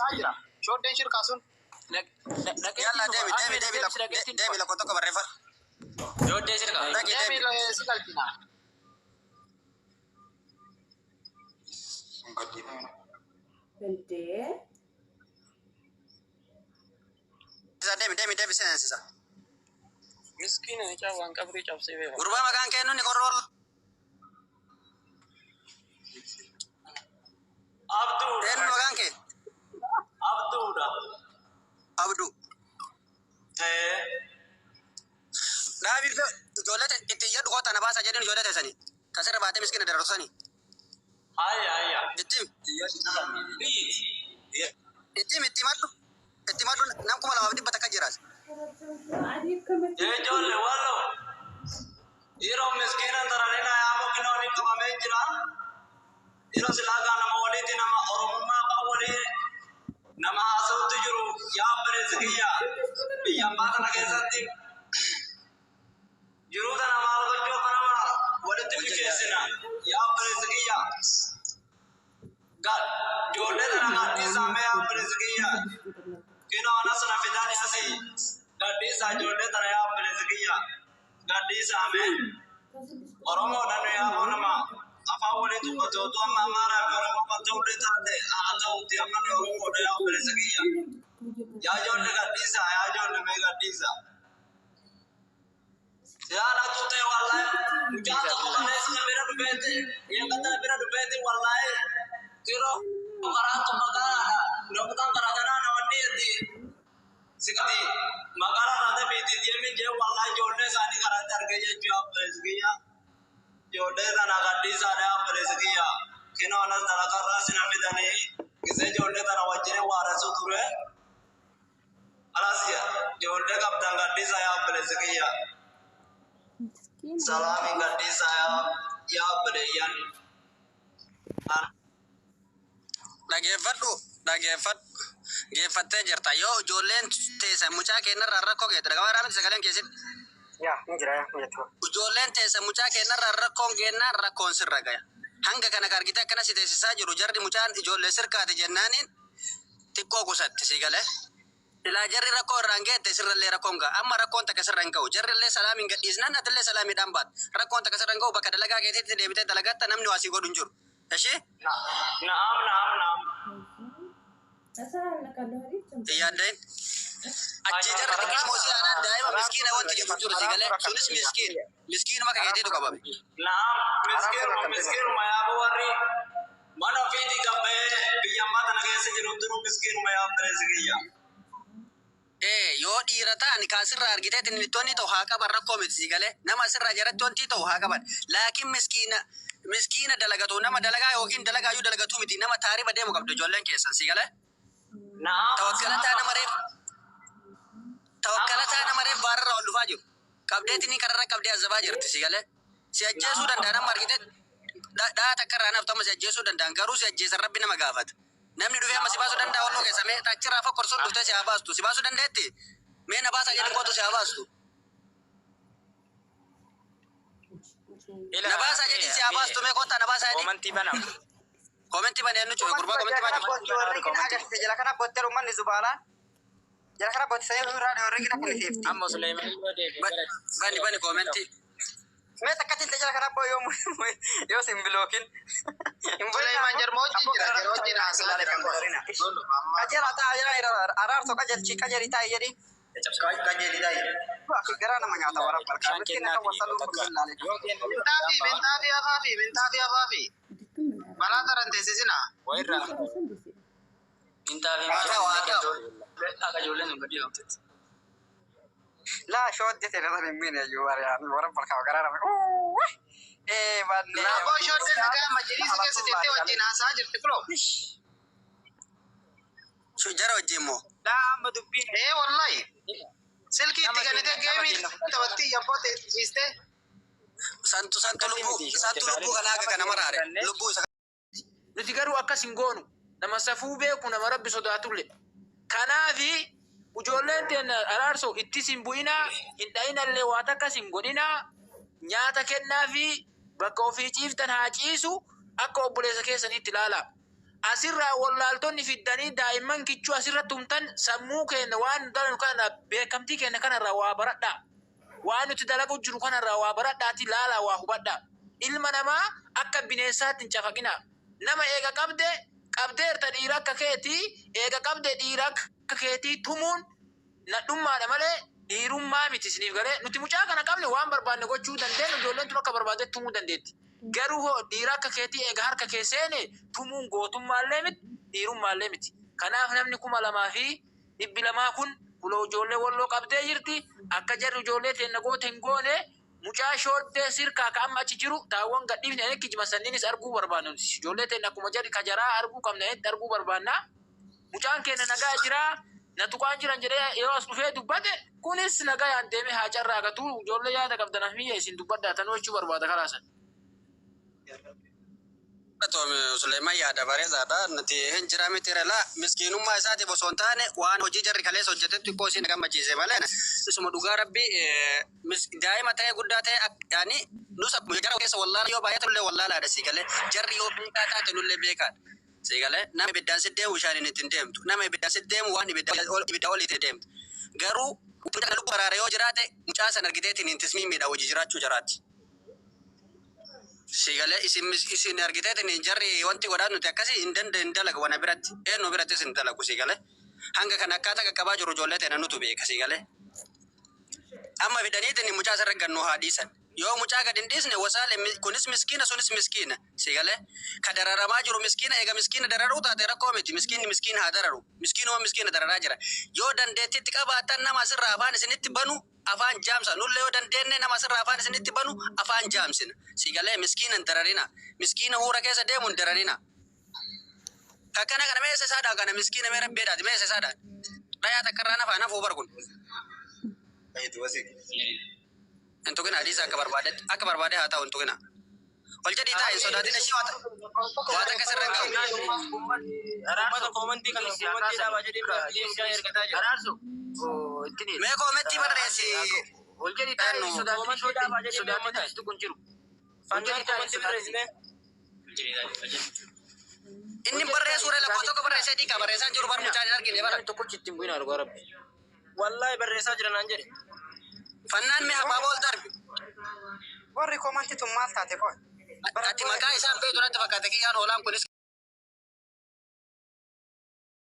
Ajira. Shoddeen shirkaa sun. Yalla deemi la kotoka barrefa. Shoddeen shirkaa. Deemi si galchina. Bente. Deemi seensa. Miskiina ni caawwan qabrii cabsee beeku. Gurbaa maqaan kennu ni korrool. Abduu. Eenyu maqaan kee? Abduudha. Abdu. Dhaabii ijoollee itti jedhu koota na baasa jedhin ijoollee teessanii. Kasirra baatee miskiina dararsanii. Ayya. Itti maddu nam kuma lamaaf dhibba takka jiraas. Ijoollee walloo. Yeroo miskiina taranina yaamo kinooni qabamee jira. Yeroo silaagaa nama walitti nama oromummaa kan walii nama haasawutti jiru yaa bireezikiyyaa biyya ammaa kana keessatti jiruu tana maal gochuu akka nama walitti bikeessina yaa bireezikiyyaa. Ijoollee tana gadhiisaa mee yaa bireezikiyyaa. Kinoo anas na fidani asii gadhiisaa ijoollee tana yaa bireezikiyyaa. Gadhiisaa mee Oromoodhaan yaa nama. Afaan waliin dubbatu amma amaaraa fi Oromoo kan ta'u taate haa ta'utti amma ni Oromoodha yaa bireezikiyyaa. Yaa ijoollee gadhiisaa yaa ijoollee mee gadhiisaa. Yaada tuutee wallaahi mucaa tokko kaleessa bira dhufeeti eeggata bira dhufeeti wallaahi yeroo karaatu magaalaadha namootaan karaa kanaa namoonni itti siqati magaalaa irraa biitti deemee jee wallaahi ijoollee isaanii karaatti argee jechuu yaa bireezikiyyaa. Ijoollee tana gadhiisaadha yaa bireezikiyyaa. Kinoo anas dalagarraa sina fidanii gisee ijoollee tana wajjin waaressuu ture. Alas ijoollee qabdan gadhiisaa yaa bireezikiyyaa. Salaami gadhiisaa yaa bireeyyan. Geeffattee jirta yoo ijoolleen teessan mucaa keenyarraa rakkoo geetu dhagaa waraabatti sagaleen keessatti. Yaa ni jira yaa. Ijoolleen teessan mucaa keenyarraa rakkoon geennaan rakkoon sirra gaya. Hanga kana argitee akkana si teessisaa jiru jarri mucaan ijoollee sirkaate jennaaniin xiqqoo qusatti si galee. Ilaa jarri rakkoo irraan geette sirrallee rakkoon ga'a. Amma rakkoon takka sirra hin ga'u. Jarrillee salaamiin gadhiisnaan atillee salaamiidhaan baata. Rakkoon takka sirra hin ga'u bakka dalagaa keetiitti deebitee dalagatta namni waa si godhu hin jiru. Ishee? Naam. Yaaddain. Achi jarri xiqqii moosii aanaan daa'ima miskiina wanti jedhu jiru si galee. Sunis miskiina. Miskiinuma ka keetiitu qabame. Naam. Miskiinuma yaa warri mana ofiitii qabbee biyya ammaa tana keessa jiru duruu miskiinuma yaa bireezikiyyaa. Yoo dhiira ta'an kaasirraa argitee tinittoonni ta'u haa qaban rakkoo miti si galee. Nama asirraa jaratti wanti ta'u haa qaban. Laakiin miskiina dalagatu nama dalagaa yookiin dalagaayyuu dalagatu miti nama taarifa deemu qabdu ijoolleen keessan si galee. Tawakkalataa nama reef baararra ol dhufaa jiru. Qabdeetinii kararra qabdee azabaa jirti si galee. Si ajjeesuu danda'an amma argitee dhaa takka irraa naftama si ajjeesuu danda'an garuu si ajjeesan rabbi nama gaafata. Namni dhufee amma si baasuu danda'a walloo keessa mee achirraa fakkorsoon dhuftee si haa baastu si baasuu dandeetti mee na baasaa jedhin kootu si haa baastu. Na baasaa jedhin si haa baastu mee koottaa na baasaa jedhin. Komentii banee nu cufe gurbaa komentii banee. Jala kana bottee rummanni zubaalaan. Jala kana bottee sayee irraa warri gina kun ifti. Amma Suleymaan Bani komentii. Mee takkatiin jala kana boo yoo sin bilookin. Suleymaan jarmoojii jira jarmoojii naasilaa kan godhina. Kajala ta'a araarso kajari taa'e jedhi. Kajeli taa'e. Akka garaa nama nyaata warra barkaa. Miskiina kan wasaluu kun laalee. Bintaafi afaafi. Balaa taran teessisina. wayirraa intaafi akka ijoolleen hin gadhiifamne. La shodde te nada nemmeno io ora barcava garara. Vanne. Na bo shodde daga majlis ke sitete wajin asa jirti bro. Shujara wajimo. Da amma dubbi. Wallahi. Silki tiganite game tawatti yapote iste. Santu lubu kana aga kana marare. Lubu nuti garuu akkas hin goonu nama safuu beeku nama rabbi sodaatulle kanaafi ijoolleen teen araarso itti sin bu'inaa hin dha'inallee waa takkas hin godhinaa nyaata kennaafi bakka ofii ciiftan haa ciisu akka obboleessa keessanitti ilaalaa asirraa wallaaltonni fiddanii daa'imman kichuu asirra tumtan sammuu keenya waan dalagu kana beekamtii keenya kanarraa waa baradhaa. Waan nuti dalagu jiru kanarraa waa baradhaati laalaa waa hubadhaa. Ilma namaa akka bineensaatti hin cafaqina. Nama eega qabdeerta dhiira akka keetii eega qabdee dhiira akka keetii tumuun nadhummaadha malee dhiirummaa miti isiniif galee. Nuti mucaa kana qabne waan barbaanne gochuu dandeenya. Ijoolleen tun akka barbaade tumuu dandeetti. Garuu hoo dhiira akka keetii eega harka kee seene tumuun gootummaallee miti dhiirummaallee miti. Kanaaf namni 2,200 kun buloo ijoollee walloo qabdee jirti. Akka jarri ijoollee teenna goote hin goone mucaa shooddee sirkaa ka amma achi jiru taawwan gadhiifne ani kijima sanniinis arguu barbaanna. Ijoollee teenna akkuma jarri kajaraa arguu qabna arguu barbaanna. Mucaan keenya nagaa jiraa na tuqaan jiran jedhee yoo as dhufee dubbate kunis nagayaan deemee haa carraa gatu ijoollee yaada qabdanaaf miyya isin dubbaddaa tanuu jechuu barbaada kalaasan. Suleiman yaada bareedaadha. Nuti hin jira miti rela miskiinummaa isaatiif osoo hin taane waan hojii jarri kaleessa hojjetetti koo isin gammachiise malee isuma dhugaa rabbi daa'ima ta'ee guddaa ta'e yaani nus akkuma jara keessa wallaala yoo baay'ate nullee wallaalaadha sii galee jarri yoo beekaa taate nullee beekaadha sii galee nama ibiddaan si deemu bishaaniin ittiin deemtu nama ibiddaan si deemu waan ibidda ol ittiin deemtu garuu uffata lubbu baraare yoo jiraate mucaa san argiteetiin hin tismiimiidha hojii jiraachuu jiraatti. Sigale isin argiteetiin jarri wanti godhaan nuti akkasii hin dalagu wana biratti eenyu birattis hin dalagu sigale hanga kan akkaataa qaqqabaa jiru ijoollee ta'e nutu beeka sigale amma fidaniitiin mucaa sarara gannoo haa dhiisan yoo mucaa gad hin dhiisne wasaale kunis miskiina sunis miskiina sigale ka dararamaa jiru miskiina eega miskiina dararuu taate rakkoo miti miskiina haa dararu miskiina dararaa jira yoo dandeettitti qabaatan nama asirraa afaan isinitti banu afaan jaamsa nulle yoo dandeenye nama asirraa afaan isinitti banu afaan jaamsina sigale miskiina dararina miskiina huura keessa deemuun dararina kakkana kana meessa isaadhaan kana miskiina mee rabbeedhaati meessa isaadhaan dhayaa takkarraan afaan hafuu barkun Entokina hadisa akka barbaade haa ta'u entokina ol jedhii taa'e sodaatina ishii waata akkasirra hin qabu. Mata komantii kan komantii dhaabaa jedhee mucaa ergataa jira. Araarsu Mee koomentii barreessi. ol jedhii taa'e sodaatina istu kun jiru. Fannaan komantii barreessine. Inni barreessuudha lakkoo tokko barreessee dhiiqa barreessaan jiru bar mucaan hin argine bara. Tokkochi ittiin bu'ina argaa rabbi. Wallahi barreessaa jira naan jedhe. Fannaan mee abbaa bool darbi. Warri komantii tun maal taate qoy? Ati maqaa isaan beektu natti fakkaate kiyyaan hoolaan kunis